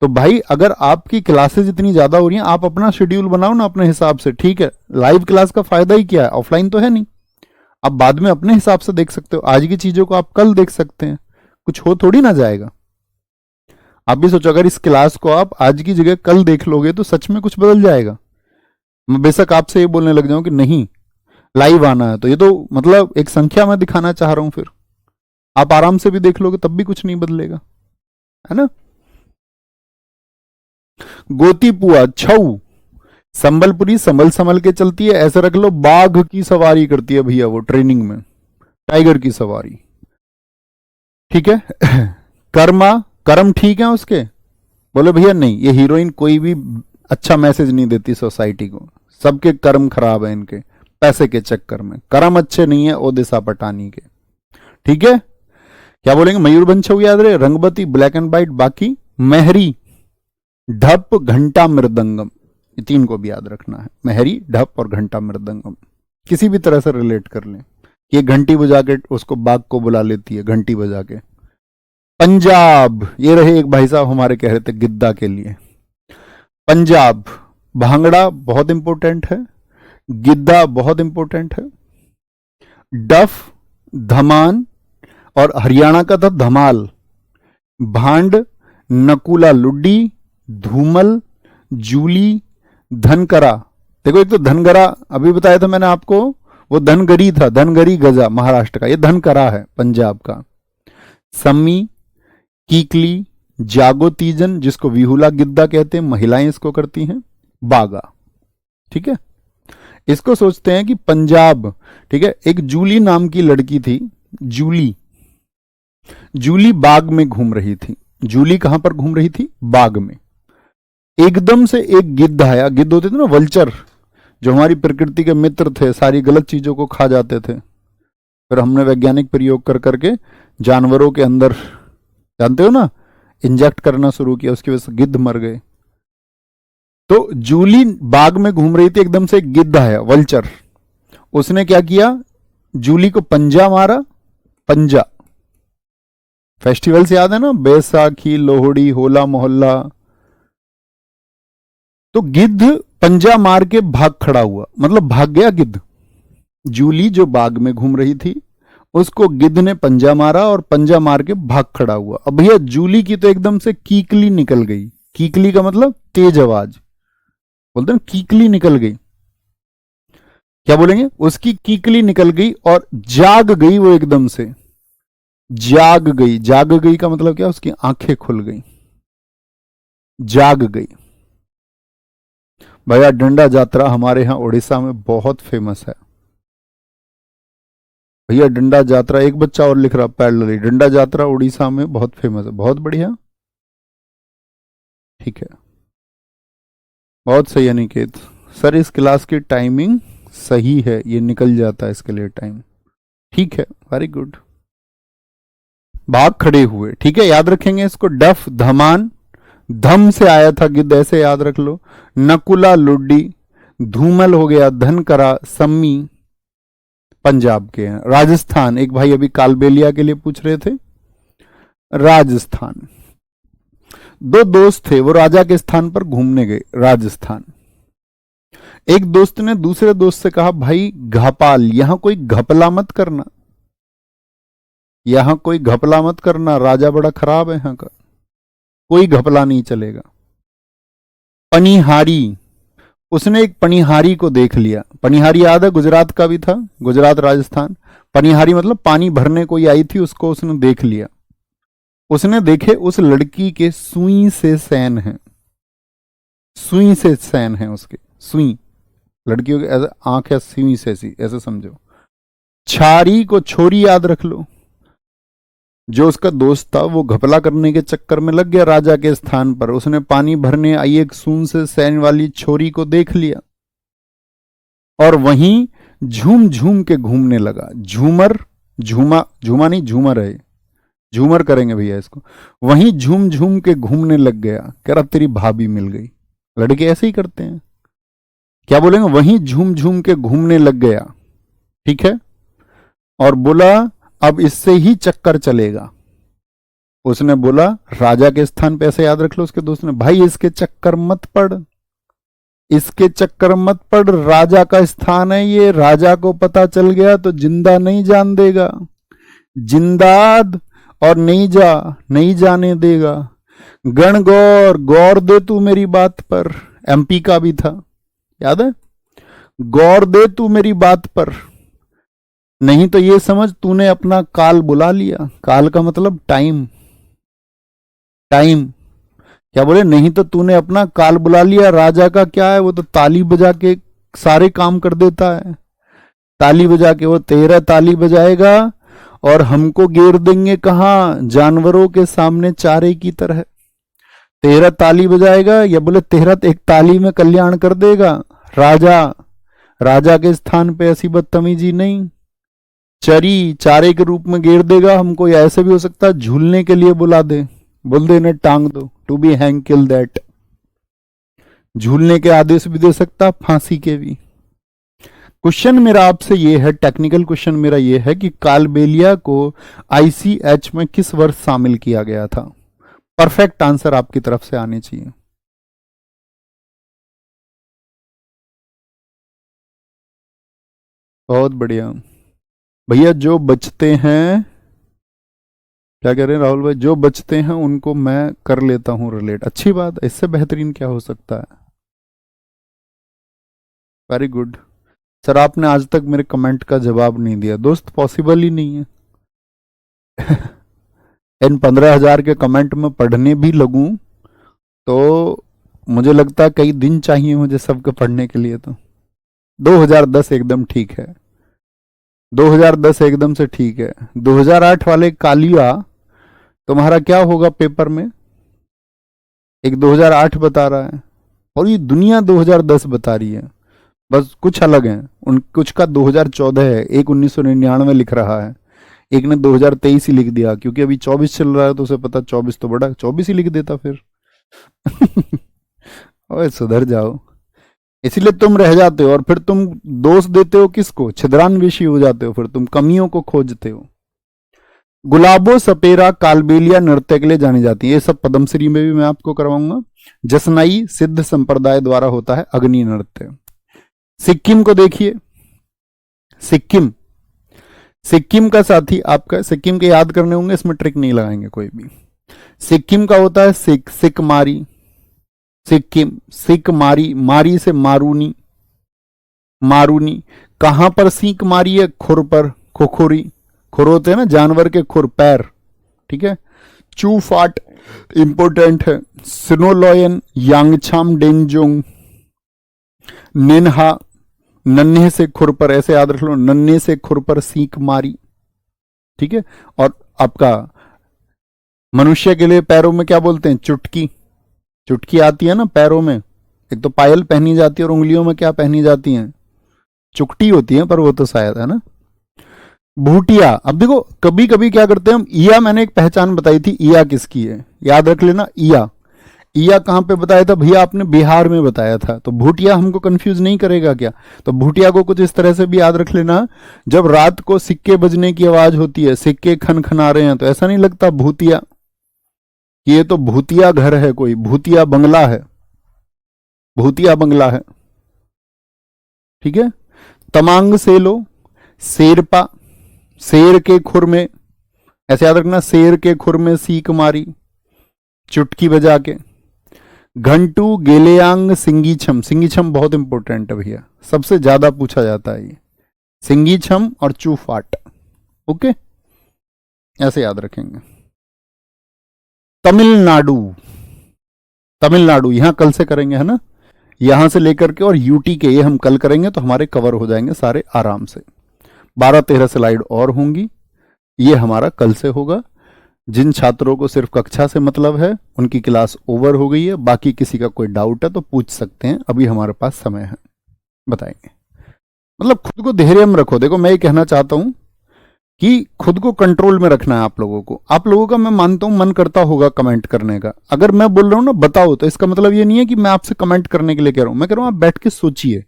तो भाई अगर आपकी क्लासेज इतनी ज्यादा हो रही हैं, आप अपना शेड्यूल बनाओ ना अपने हिसाब से, ठीक है। लाइव क्लास का फायदा ही क्या है, ऑफलाइन तो है नहीं। आप बाद में अपने हिसाब से देख सकते हो, आज की चीजों को आप कल देख सकते हैं, कुछ हो थोड़ी ना जाएगा। आप भी सोचो अगर इस क्लास को आप आज की जगह कल देख लोगे तो सच में कुछ बदल जाएगा। मैं बेशक आपसे ये बोलने लग जाऊं कि नहीं लाइव आना है, तो ये तो मतलब एक संख्या मैं दिखाना चाह रहा हूं, फिर आप आराम से भी देख लोगे तब भी कुछ नहीं बदलेगा, है ना? गोती पुआ छऊ, संबलपुरी संभल संभल के चलती है, ऐसे रख लो बाघ की सवारी करती है भैया वो ट्रेनिंग में, टाइगर की सवारी, ठीक है। कर्मा, कर्म ठीक है उसके? बोले भैया नहीं, ये हीरोइन कोई भी अच्छा मैसेज नहीं देती सोसाइटी को, सबके कर्म खराब है इनके, पैसे के चक्कर में कर्म अच्छे नहीं है ओडिशा पटानी के, ठीक है। क्या बोलेंगे? मयूरभंज छऊ याद रहे, रंगबती ब्लैक एंड व्हाइट, बाकी मेहरी ढप घंटा मृदंगम, ये 3 को भी याद रखना है, मेहरी ढप और घंटा मृदंगम। किसी भी तरह से रिलेट कर लें, ये घंटी बजा के उसको बाघ को बुला लेती है घंटी बजा के। पंजाब, ये रहे एक भाई साहब हमारे कह रहे थे गिद्दा के लिए, पंजाब भांगड़ा बहुत इंपॉर्टेंट है, गिद्दा बहुत इंपॉर्टेंट है, डफ धमान, और हरियाणा का था धमाल, भांड, नकुला लुड्डी, धूमल, जूली, धनकरा। देखो एक तो धनगरा अभी बताया था मैंने आपको, वो धनगरी था, धनगरी गजा महाराष्ट्र का, ये धनकरा है पंजाब का। सम्मी, कीकली, जागो तीजन जिसको विहुला गिद्दा कहते हैं, महिलाएं इसको करती हैं, बागा, ठीक है। इसको सोचते हैं कि पंजाब, ठीक है। एक जूली नाम की लड़की थी, जूली, जूली बाग में घूम रही थी। जूली कहां पर घूम रही थी? बाग में। एकदम से एक गिद्ध आया, गिद्ध होते थे ना वल्चर, जो हमारी प्रकृति के मित्र थे, सारी गलत चीजों को खा जाते थे। फिर हमने वैज्ञानिक प्रयोग कर करके जानवरों के अंदर, जानते हो ना, इंजेक्ट करना शुरू किया, उसकी वजह से गिद्ध मर गए। तो जूली बाग में घूम रही थी, एकदम से एक गिद्ध आया वल्चर, उसने क्या किया, जूली को पंजा मारा। पंजा फेस्टिवल्स याद है ना, बैसाखी, लोहड़ी, होला मोहल्ला। तो गिद्ध पंजा मार के भाग खड़ा हुआ, मतलब भाग गया गिद्ध। जूली जो बाग में घूम रही थी उसको गिद्ध ने पंजा मारा और पंजा मार के भाग खड़ा हुआ। अब भैया जूली की तो एकदम से कीकली निकल गई, कीकली का मतलब तेज आवाज, बोलते हैं कीकली निकल गई। क्या बोलेंगे? उसकी कीकली निकल गई और जाग गई वो, एकदम से जाग गई। जाग गई का मतलब क्या? उसकी आंखें खुल गई, जाग गई। भैया डंडा यात्रा हमारे यहाँ उड़ीसा में बहुत फेमस है। भैया डंडा यात्रा, एक बच्चा और लिख रहा पैरेलली, डंडा यात्रा उड़ीसा में बहुत फेमस है। बहुत बढ़िया, ठीक है, बहुत सही अनिकेत सर। इस क्लास की टाइमिंग सही है, ये निकल जाता है इसके लिए टाइम, ठीक है, वेरी गुड। भाग खड़े हुए, ठीक है, याद रखेंगे इसको। डफ धमान, धम से आया था गिद्ध, ऐसे याद रख लो। नकुला लुड्डी, धूमल हो गया धनकरा, सम्मी पंजाब के हैं। राजस्थान, एक भाई अभी कालबेलिया के लिए पूछ रहे थे, राजस्थान। दो दोस्त थे, वो राजा के स्थान पर घूमने गए, राजस्थान। एक दोस्त ने दूसरे दोस्त से कहा, भाई घपाल, यहां कोई घपला मत करना, यहां कोई घपला मत करना, राजा बड़ा खराब है यहां का, कोई घपला नहीं चलेगा। पनिहारी, उसने एक पनिहारी को देख लिया। पनिहारी याद है, गुजरात का भी था, गुजरात राजस्थान। पनिहारी मतलब पानी भरने कोई आई थी, उसको उसने देख लिया। उसने देखे उस लड़की के सुई से सैन है, सुई से सैन है उसके, सुई, लड़कियों की ऐसे आंख है सुई से सी, ऐसे समझो। छारी को छोरी याद रख लो, जो उसका दोस्त था वो घपला करने के चक्कर में लग गया राजा के स्थान पर। उसने पानी भरने आई एक सून से सैन वाली छोरी को देख लिया और वहीं झूम झूम के घूमने लगा। झूमर, झूमा, झूमा नहीं झूमर है, झूमर करेंगे भैया इसको। वहीं झूम झूम के घूमने लग गया, कह रहा तेरी भाभी मिल गई। लड़के ऐसे ही करते हैं, क्या बोलेंगे, वहीं झूम झूम के घूमने लग गया, ठीक है, और बोला अब इससे ही चक्कर चलेगा। उसने बोला राजा के स्थान पे, ऐसे याद रख लो। उसके दोस्त ने, भाई इसके चक्कर मत पड़, इसके चक्कर मत पड़, राजा का स्थान है ये, राजा को पता चल गया तो जिंदा नहीं जान देगा, जिंदाद और नहीं जाने देगा। गण गौर, गौर दे तू मेरी बात पर, एमपी का भी था, याद है, गौर दे तू मेरी बात पर, नहीं तो ये समझ तूने अपना काल बुला लिया। काल का मतलब टाइम, टाइम, क्या बोले, नहीं तो तूने अपना काल बुला लिया। राजा का क्या है, वो तो ताली बजा के सारे काम कर देता है, ताली बजा के, वो 13 ताली बजाएगा और हमको घेर देंगे कहां, जानवरों के सामने चारे की तरह। 13 ताली बजाएगा, या बोले 13 एक ताली में कल्याण कर देगा। राजा, राजा के स्थान पे ऐसी बदतमीजी नहीं। चरी, चारे के रूप में घेर देगा हमको, या ऐसे भी हो सकता है झूलने के लिए बुला दे, बोल दे इन्हें टांग दो, to be hang till death, झूलने के आदेश भी दे सकता, फांसी के भी। क्वेश्चन मेरा आपसे ये है, टेक्निकल क्वेश्चन मेरा ये है कि कालबेलिया को आईसीएच में किस वर्ष शामिल किया गया था। परफेक्ट आंसर आपकी तरफ से आने चाहिए। बहुत बढ़िया भैया, जो बचते हैं, क्या कह रहे हैं राहुल भाई, जो बचते हैं उनको मैं कर लेता हूं रिलेट। अच्छी बात, इससे बेहतरीन क्या हो सकता है। वेरी गुड सर, आपने आज तक मेरे कमेंट का जवाब नहीं दिया। दोस्त पॉसिबल ही नहीं है। इन 15,000 के कमेंट में पढ़ने भी लगूं तो मुझे लगता है कई दिन चाहिए मुझे सबके पढ़ने के लिए। तो 2010 एकदम ठीक है, 2010 एकदम से ठीक है। 2008 वाले कालिया, तुम्हारा क्या होगा पेपर में, एक 2008 बता रहा है और ये दुनिया 2010 बता रही है, बस कुछ अलग है। उन कुछ का 2014 है, एक 1999 लिख रहा है, एक ने 2023 ही लिख दिया, क्योंकि अभी 24 चल रहा है तो उसे पता 24 तो बड़ा, 24 ही लिख देता फिर। ओए सुधर जाओ, इसलिए तुम रह जाते हो और फिर तुम दोष देते हो किसको, छिद्रान्वेषी हो जाते हो, फिर तुम कमियों को खोजते हो। गुलाबो सपेरा कालबेलिया नृत्य के लिए जानी जाती है, ये सब पद्मश्री में भी मैं आपको करवाऊंगा। जसनाई सिद्ध संप्रदाय द्वारा होता है अग्नि नृत्य। सिक्किम को देखिए, सिक्किम, सिक्किम का साथी आपका, सिक्किम के याद करने होंगे, इसमें ट्रिक नहीं लगाएंगे कोई भी। सिक्किम का होता है सिक, सिकमारी, सिक्किम, सिकमारी, मारी से मारूनी, मारूनी। कहां पर सीक मारी है, खुर पर, खुखुरी, खुर होते हैं ना जानवर के, खुर पैर, ठीक है। चू फाट इंपोर्टेंट है। सिनोलॉयन, यांगछाम डेंगजोंग, निन्हा, नन्हे से खुर पर, ऐसे याद रख लो, नन्हे से खुर पर सीख मारी। ठीक है। और आपका मनुष्य के लिए पैरों में क्या बोलते हैं? चुटकी। चुटकी आती है ना पैरों में, एक तो पायल पहनी जाती है और उंगलियों में क्या पहनी जाती हैं? चुकटी होती है, पर वो तो शायद है ना। भूटिया, अब देखो कभी कभी क्या करते हैं हम, ईया मैंने एक पहचान बताई थी, ईया किसकी है याद रख लेना। ईया, ईया कहां पे बताया था भैया? आपने बिहार में बताया था। तो भूटिया हमको कंफ्यूज नहीं करेगा क्या? तो भूटिया को कुछ इस तरह से भी याद रख लेना, जब रात को सिक्के बजने की आवाज होती है, सिक्के खन खना रहे हैं, तो ऐसा नहीं लगता भूतिया कि ये तो भूतिया घर है, कोई भूतिया बंगला है, भूतिया बंगला है। ठीक है। तमांग से लो, शेरपा, शेर के खुर में, ऐसे याद रखना, शेर के खुर में सीक मारी, चुटकी बजा के। घंटू, गेलेयांग, सिंगीछम, सिंगीछम बहुत इंपॉर्टेंट है भैया, सबसे ज्यादा पूछा जाता है ये, सिंगीछम और चूफाट। ओके, ऐसे याद रखेंगे। तमिलनाडु, तमिलनाडु यहां कल से करेंगे है ना, यहां से लेकर के और यूटी के ये हम कल करेंगे, तो हमारे कवर हो जाएंगे सारे आराम से। 12-13 स्लाइड और होंगी, ये हमारा कल से होगा। जिन छात्रों को सिर्फ कक्षा से मतलब है उनकी क्लास ओवर हो गई है, बाकी किसी का कोई डाउट है तो पूछ सकते हैं, अभी हमारे पास समय है, बताएंगे। मतलब खुद को धैर्य में रखो। देखो मैं ये कहना चाहता हूं कि खुद को कंट्रोल में रखना है आप लोगों को। आप लोगों का मैं मानता हूं मन करता होगा कमेंट करने का, अगर मैं बोल रहा हूं ना बताओ, तो इसका मतलब ये नहीं है कि मैं आपसे कमेंट करने के लिए कह रहा हूं, मैं कह रहा हूं आप बैठ के सोचिए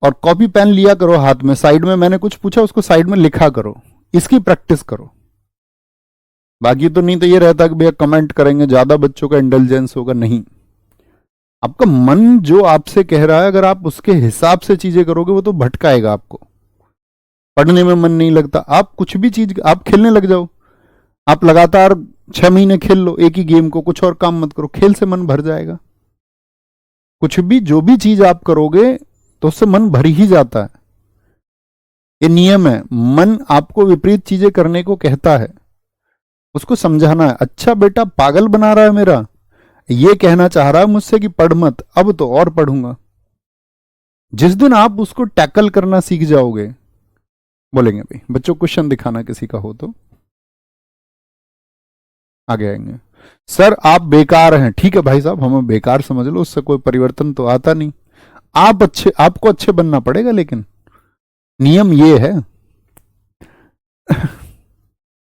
और कॉपी पेन लिया करो हाथ में, साइड में मैंने कुछ पूछा उसको साइड में लिखा करो, इसकी प्रैक्टिस करो। बाकी तो नहीं तो ये रहता कि भैया कमेंट करेंगे, ज्यादा बच्चों का इंटेलिजेंस होगा, नहीं। आपका मन जो आपसे कह रहा है, अगर आप उसके हिसाब से चीजें करोगे वो तो भटकाएगा आपको, पढ़ने में मन नहीं लगता। आप कुछ भी चीज, आप खेलने लग जाओ, आप लगातार 6 महीने खेल लो एक ही गेम को, कुछ और काम मत करो, खेल से मन भर जाएगा। कुछ भी जो भी चीज आप करोगे तो उससे मन भर ही जाता है, ये नियम है। मन आपको विपरीत चीजें करने को कहता है, उसको समझाना है, अच्छा बेटा पागल बना रहा है मेरा, ये कहना चाह रहा है मुझसे कि पढ़ मत, अब तो और पढ़ूंगा। जिस दिन आप उसको टैकल करना सीख जाओगे, बोलेंगे भाई बच्चों क्वेश्चन दिखाना किसी का हो तो आगे आएंगे। सर आप बेकार हैं, ठीक है भाई साहब, हमें बेकार समझ लो, उससे कोई परिवर्तन तो आता नहीं। आप अच्छे, आपको अच्छे बनना पड़ेगा, लेकिन नियम ये है।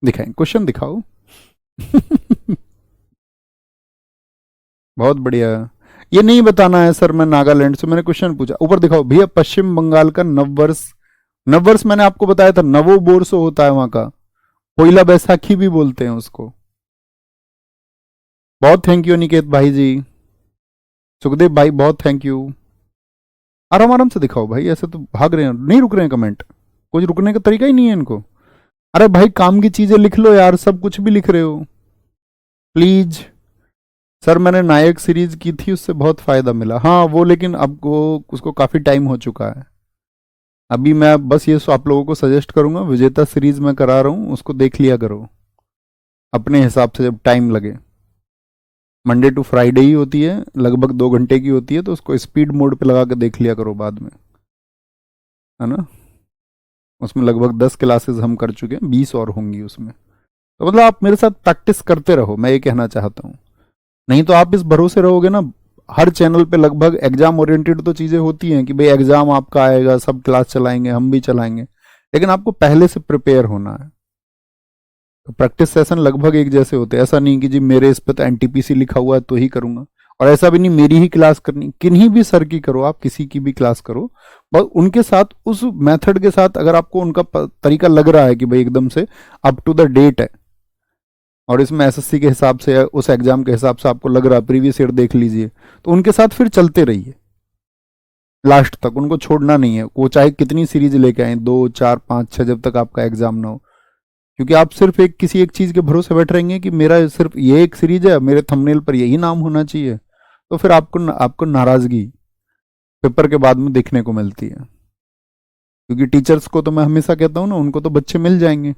दिखाएं, क्वेश्चन दिखाओ। बहुत बढ़िया। ये नहीं बताना है सर मैं नागालैंड से, मैंने क्वेश्चन पूछा, ऊपर दिखाओ भैया। पश्चिम बंगाल का नववर्ष, नववर्ष मैंने आपको बताया था, नवो बोरसो होता है वहां का, पोइला बैसाखी भी बोलते हैं उसको। बहुत थैंक यू निकेत भाई जी, सुखदेव भाई बहुत थैंक यू। आराम आराम से दिखाओ भाई, ऐसे तो भाग रहे हैं, नहीं रुक रहे हैं कमेंट, कुछ रुकने का तरीका ही नहीं है इनको। अरे भाई काम की चीजें लिख लो यार, सब कुछ भी लिख रहे हो प्लीज। सर मैंने नायक सीरीज की थी, उससे बहुत फायदा मिला, हाँ वो, लेकिन अब वो उसको काफी टाइम हो चुका है। अभी मैं बस ये आप लोगों को सजेस्ट करूंगा, विजेता सीरीज मैं करा रहा हूं, उसको देख लिया करो अपने हिसाब से जब टाइम लगे। मंडे टू फ्राइडे ही होती है, लगभग 2 घंटे की होती है, तो उसको स्पीड मोड पे लगा के देख लिया करो बाद में, है ना। उसमें लगभग 10 क्लासेस हम कर चुके हैं, 20 और होंगी उसमें। तो मतलब आप मेरे साथ प्रैक्टिस करते रहो, मैं ये कहना चाहता हूँ। नहीं तो आप इस भरोसे रहोगे ना, हर चैनल पे लगभग एग्जाम ओरिएंटेड तो चीजें होती हैं कि भाई एग्जाम आपका आएगा, सब क्लास चलाएंगे, हम भी चलाएंगे, लेकिन आपको पहले से प्रिपेयर होना है। तो प्रैक्टिस सेशन लगभग एक जैसे होते हैं, ऐसा नहीं कि जी मेरे इस पे तो एनटीपीसी लिखा हुआ है तो ही करूंगा, और ऐसा भी नहीं मेरी ही क्लास करनी, किन्हीं भी सर की करो आप, किसी की भी क्लास करो, बस उनके साथ उस मेथड के साथ, अगर आपको उनका तरीका लग रहा है कि भाई एकदम से अप टू द डेट है, और इसमें एसएससी के हिसाब से, उस एग्जाम के हिसाब से आपको लग रहा है, प्रीवियस ईयर देख लीजिए, तो उनके साथ फिर चलते रहिए लास्ट तक, उनको छोड़ना नहीं है, वो चाहे कितनी सीरीज लेके आए, 2, 4, 5, 6, जब तक आपका एग्जाम ना हो। क्योंकि आप सिर्फ एक किसी एक चीज के भरोसे बैठ रहेंगे कि मेरा सिर्फ ये एक सीरीज है, मेरे थंबनेल पर यही नाम होना चाहिए, तो फिर आपको नाराजगी पेपर के बाद में देखने को मिलती है। क्योंकि टीचर्स को तो मैं हमेशा कहता हूं ना, उनको तो बच्चे मिल जाएंगे,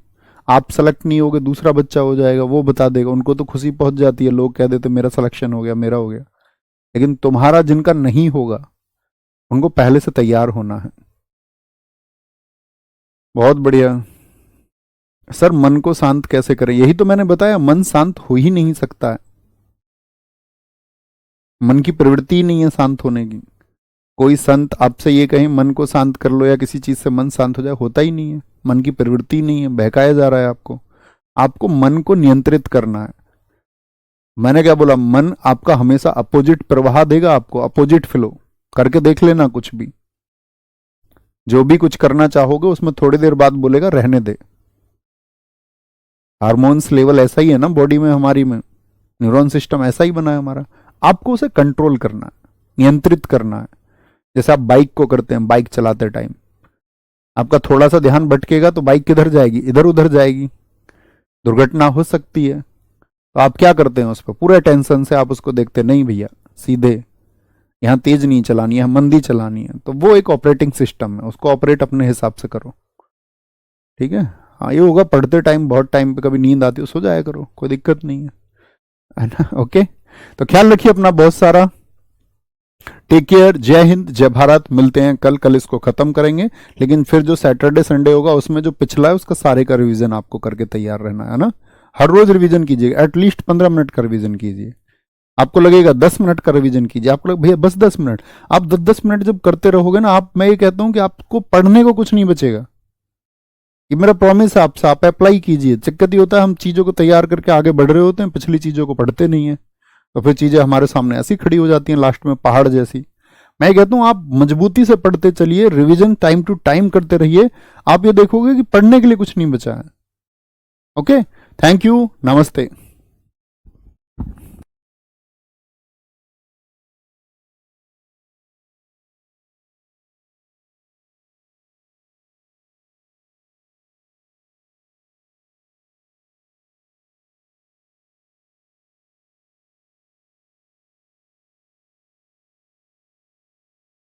आप सेलेक्ट नहीं होगे दूसरा बच्चा हो जाएगा, वो बता देगा, उनको तो खुशी पहुंच जाती है, लोग कह देते मेरा सिलेक्शन हो गया, मेरा हो गया। लेकिन तुम्हारा जिनका नहीं होगा उनको पहले से तैयार होना है। बहुत बढ़िया सर। मन को शांत कैसे करें? यही तो मैंने बताया, मन शांत हो ही नहीं सकता है। मन की प्रवृत्ति ही नहीं है शांत होने की। कोई संत आपसे ये कहें मन को शांत कर लो या किसी चीज से मन शांत हो जाए, होता ही नहीं है। मन की प्रवृत्ति नहीं है, बहकाया जा रहा है आपको। आपको मन को नियंत्रित करना है। मैंने क्या बोला? मन आपका हमेशा अपोजिट प्रवाह देगा आपको, अपोजिट फ्लो। करके देख लेना कुछ भी, जो भी कुछ करना चाहोगे उसमें थोड़ी देर बाद बोलेगा रहने दे। हार्मोन्स लेवल ऐसा ही है ना बॉडी में, हमारी में न्यूरॉन सिस्टम ऐसा ही बना है हमारा। आपको उसे कंट्रोल करना है, नियंत्रित करना है। जैसे आप बाइक को करते हैं, बाइक चलाते टाइम आपका थोड़ा सा ध्यान भटकेगा तो बाइक किधर जाएगी? इधर उधर जाएगी, दुर्घटना हो सकती है। तो आप क्या करते हैं? उस पर पूरे टेंशन से आप उसको देखते नहीं भैया, सीधे यहाँ तेज नहीं चलानी है, मंदी चलानी है। तो वो एक ऑपरेटिंग सिस्टम है, उसको ऑपरेट अपने हिसाब से करो। ठीक है? हाँ, ये होगा पढ़ते टाइम, बहुत टाइम पे कभी नींद आती है, सो जाया करो, कोई दिक्कत नहीं है ना? ओके, तो ख्याल रखिए अपना बहुत सारा। टेक केयर, जय हिंद, जय भारत। मिलते हैं कल इसको खत्म करेंगे। लेकिन फिर जो सैटरडे संडे होगा उसमें जो पिछला है उसका सारे का रिवीजन आपको करके तैयार रहना है ना। हर रोज रिवीजन कीजिए, एटलीस्ट 15 मिनट का रिवीजन कीजिए। आपको लगेगा 10 मिनट का रिवीजन कीजिए, आपको लगे भैया बस 10 मिनट। आप 10-10 मिनट जब करते रहोगे ना, आप, मैं ये कहता हूं कि आपको पढ़ने को कुछ नहीं बचेगा। ये मेरा प्रॉमिस है आपसे, आप अप्लाई कीजिए। दिक्कत ये होता है हम चीजों को तैयार करके आगे बढ़ रहे होते हैं, पिछली चीजों को पढ़ते नहीं है, तो फिर चीजें हमारे सामने ऐसी खड़ी हो जाती हैं लास्ट में पहाड़ जैसी। मैं कहता हूं आप मजबूती से पढ़ते चलिए, रिवीजन टाइम टू टाइम करते रहिए। आप ये देखोगे कि पढ़ने के लिए कुछ नहीं बचा है। ओके, थैंक यू, नमस्ते।